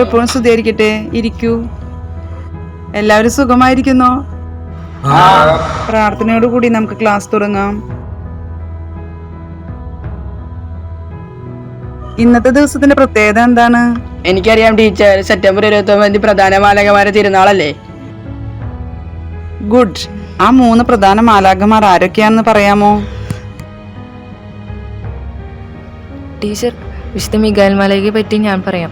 എപ്പോഴും സ്തുതിയായിരിക്കട്ടെ. ഇരിക്കൂ. എല്ലാവരും സുഖമായിരിക്കുന്നോ? പ്രാർത്ഥനയോടുകൂടി നമുക്ക് ക്ലാസ് തുടങ്ങാം. ഇന്നത്തെ ദിവസത്തിന്റെ പ്രത്യേകത എന്താണ്? എനിക്കറിയാം ടീച്ചർ, സെപ്റ്റംബർ 29 പ്രധാന മാലാഖമാരുടെ തിരുനാളല്ലേ? ഗുഡ്. ആ 3 പ്രധാന മാലാഖമാർ ആരൊക്കെയാണെന്ന് പറയാമോ? ടീച്ചർ, വിശുദ്ധ മിഖായേൽ മാലാഖയെ പറ്റി ഞാൻ പറയാം.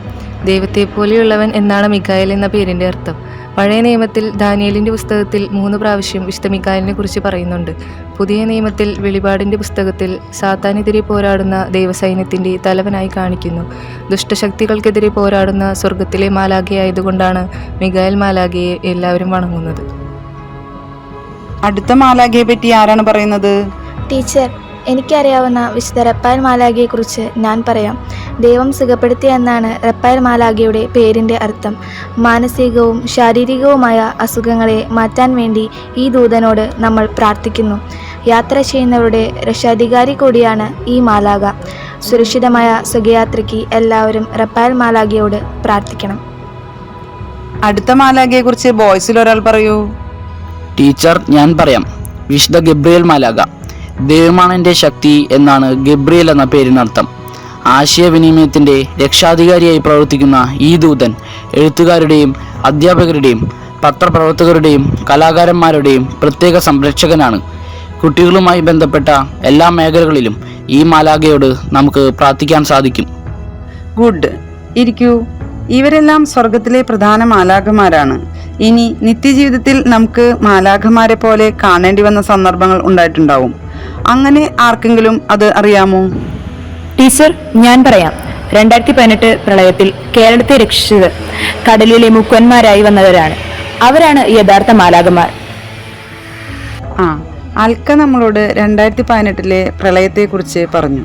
ദൈവത്തെ പോലെയുള്ളവൻ എന്നാണ് മിഖായേൽ എന്ന പേരിന്റെ അർത്ഥം. പഴയ നിയമത്തിൽ ദാനിയേലിന്റെ പുസ്തകത്തിൽ 3 പ്രാവശ്യം വിശുദ്ധ മിഖായേലിനെ കുറിച്ച് പറയുന്നുണ്ട്. പുതിയ നിയമത്തിൽ വെളിപാടിന്റെ പുസ്തകത്തിൽ സാത്താനെതിരെ പോരാടുന്ന ദൈവസൈന്യത്തിന്റെ തലവനായി കാണിക്കുന്നു. ദുഷ്ടശക്തികൾക്കെതിരെ പോരാടുന്ന സ്വർഗത്തിലെ മാലാഖയായതുകൊണ്ടാണ് മിഖായേൽ മാലാഖയെ എല്ലാവരും വണങ്ങുന്നത്. അടുത്ത മാലാഖയെ പറ്റി ആരാണ് പറയുന്നത്? ടീച്ചർ, എനിക്കറിയാവുന്ന വിശുദ്ധ റപ്പായേൽ മാലാഖയെക്കുറിച്ച് ഞാൻ പറയാം. ദൈവം സുഖപ്പെടുത്തിയ എന്നാണ് റപ്പായേൽ മാലാഖയുടെ പേരിൻ്റെ അർത്ഥം. മാനസികവും ശാരീരികവുമായ അസുഖങ്ങളെ മാറ്റാൻ വേണ്ടി ഈ ദൂതനോട് നമ്മൾ പ്രാർത്ഥിക്കുന്നു. യാത്ര ചെയ്യുന്നവരുടെ രക്ഷാധികാരി കൂടിയാണ് ഈ മാലാഖ. സുരക്ഷിതമായ സുഖയാത്രയ്ക്ക് എല്ലാവരും റപ്പായേൽ മാലാഖയോട് പ്രാർത്ഥിക്കണം. അടുത്ത മാലാഖയെക്കുറിച്ച് ബോയ്സിൽ ഒരാൾ പറയൂ. ടീച്ചർ, ഞാൻ പറയാം. വിശുദ്ധ ഗബ്രിയേൽ മാലാഖ. ദൈവമാണ് എൻ്റെ ശക്തി എന്നാണ് ഗബ്രിയേൽ എന്ന പേരിനർത്ഥം. ആശയവിനിമയത്തിൻ്റെ രക്ഷാധികാരിയായി പ്രവർത്തിക്കുന്ന ഈ ദൂതൻ എഴുത്തുകാരുടെയും അധ്യാപകരുടെയും പത്രപ്രവർത്തകരുടെയും കലാകാരന്മാരുടെയും പ്രത്യേക സംരക്ഷകനാണ്. കുട്ടികളുമായി ബന്ധപ്പെട്ട എല്ലാ മേഖലകളിലും ഈ മാലാഖയോട് നമുക്ക് പ്രാർത്ഥിക്കാൻ സാധിക്കും. ഗുഡ്. ഇരിക്കൂ. ഇവരെല്ലാം സ്വർഗത്തിലെ പ്രധാന മാലാഖമാരാണ്. ഇനി നിത്യജീവിതത്തിൽ നമുക്ക് മാലാഖമാരെ പോലെ കാണേണ്ടി വന്ന സന്ദർഭങ്ങൾ ഉണ്ടായിട്ടുണ്ടാവും. അങ്ങനെ ആർക്കെങ്കിലും അത് അറിയാമോ? ടീച്ചർ, ഞാൻ പറയാം. 2018 പ്രളയത്തിൽ കേരളത്തെ രക്ഷിച്ചത് കടലിലെ മുക്കുവന്മാരായി വന്നവരാണ്. അവരാണ് യഥാർത്ഥ മാലാഖമാർ. അൽക്ക നമ്മളോട് 2018 പ്രളയത്തെക്കുറിച്ച് പറഞ്ഞു.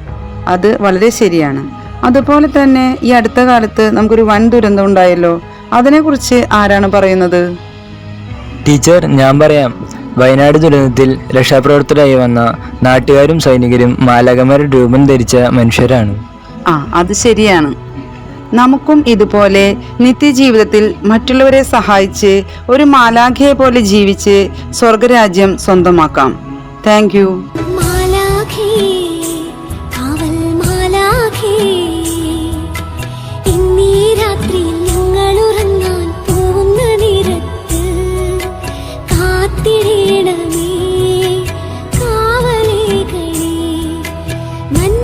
അത് വളരെ ശരിയാണ്. അതുപോലെ തന്നെ ഈ അടുത്ത കാലത്ത് നമുക്കൊരു വൻ ദുരന്തം ഉണ്ടായല്ലോ. അതിനെക്കുറിച്ച് ആരാണ് പറയുന്നത്? ടീച്ചർ, ഞാൻ പറയാം. വയനാട് ദുരന്തത്തിൽ രക്ഷാപ്രവർത്തകരായി വന്ന നാട്ടുകാരും സൈനികരും മാലാഖമാരുടെ രൂപം ധരിച്ച മനുഷ്യരാണ്. അത് ശരിയാണ്. നമുക്കും ഇതുപോലെ നിത്യജീവിതത്തിൽ മറ്റുള്ളവരെ സഹായിച്ച് ഒരു മാലാഖയെ പോലെ ജീവിച്ച് സ്വർഗരാജ്യം സ്വന്തമാക്കാം. Thank you.